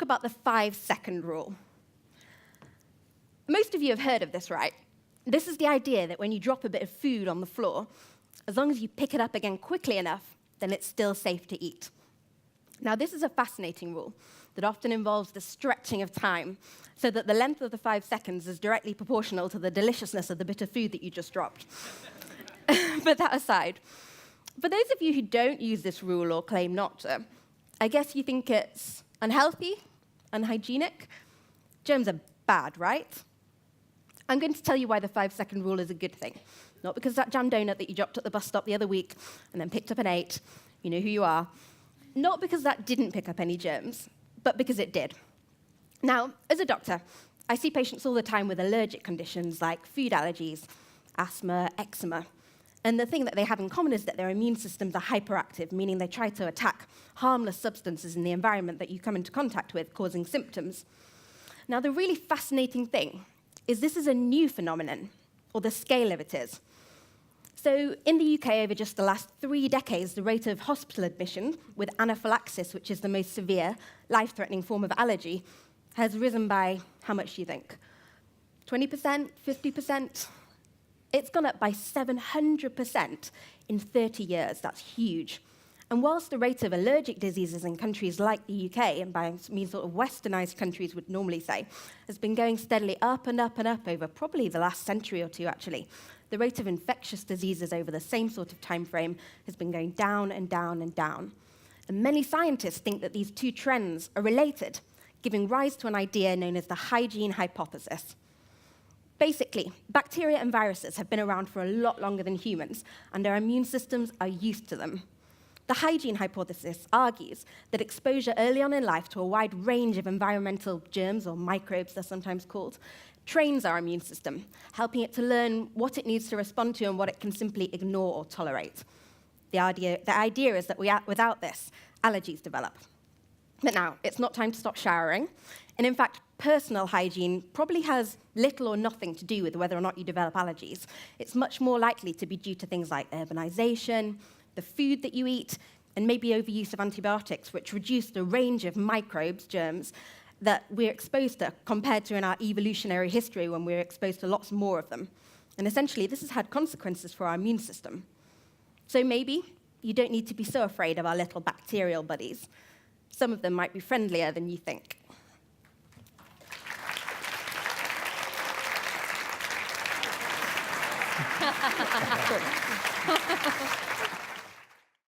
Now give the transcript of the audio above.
talk about the 5-second rule. Most of you have heard of this, right? This is the idea that when you drop a bit of food on the floor, as long as you pick it up again quickly enough, then it's still safe to eat. Now, this is a fascinating rule that often involves the stretching of time so that the length of the 5 seconds is directly proportional to the deliciousness of the bit of food that you just dropped. But that aside, for those of you who don't use this rule or claim not to, I guess you think it's unhealthy, unhygienic. Germs are bad, right? I'm going to tell you why the 5-second rule is a good thing. Not because that jam donut that you dropped at the bus stop the other week and then picked up and ate, you know who you are. Not because that didn't pick up any germs, but because it did. Now, as a doctor, I see patients all the time with allergic conditions like food allergies, asthma, eczema. And the thing that they have in common is that their immune systems are hyperactive, meaning they try to attack harmless substances in the environment that you come into contact with, causing symptoms. Now, the really fascinating thing is this is a new phenomenon, or the scale of it is. So in the UK, over just the last 3 decades, the rate of hospital admission with anaphylaxis, which is the most severe, life-threatening form of allergy, has risen by, how much do you think? 20%? 50%? It's gone up by 700% in 30 years. That's huge. And whilst the rate of allergic diseases in countries like the UK, and by mean sort of westernized countries would normally say, has been going steadily up and up and up over probably the last century or two, actually, the rate of infectious diseases over the same sort of time frame has been going down and down and down. And many scientists think that these two trends are related, giving rise to an idea known as the hygiene hypothesis. Basically, bacteria and viruses have been around for a lot longer than humans, and our immune systems are used to them. The hygiene hypothesis argues that exposure early on in life to a wide range of environmental germs, or microbes they're sometimes called, trains our immune system, helping it to learn what it needs to respond to and what it can simply ignore or tolerate. The idea is that without this, allergies develop. But now, it's not time to stop showering. And in fact, personal hygiene probably has little or nothing to do with whether or not you develop allergies. It's much more likely to be due to things like urbanization, the food that you eat, and maybe overuse of antibiotics, which reduce the range of microbes, germs, that we're exposed to compared to in our evolutionary history when we're exposed to lots more of them. And essentially, this has had consequences for our immune system. So maybe you don't need to be so afraid of our little bacterial buddies. Some of them might be friendlier than you think.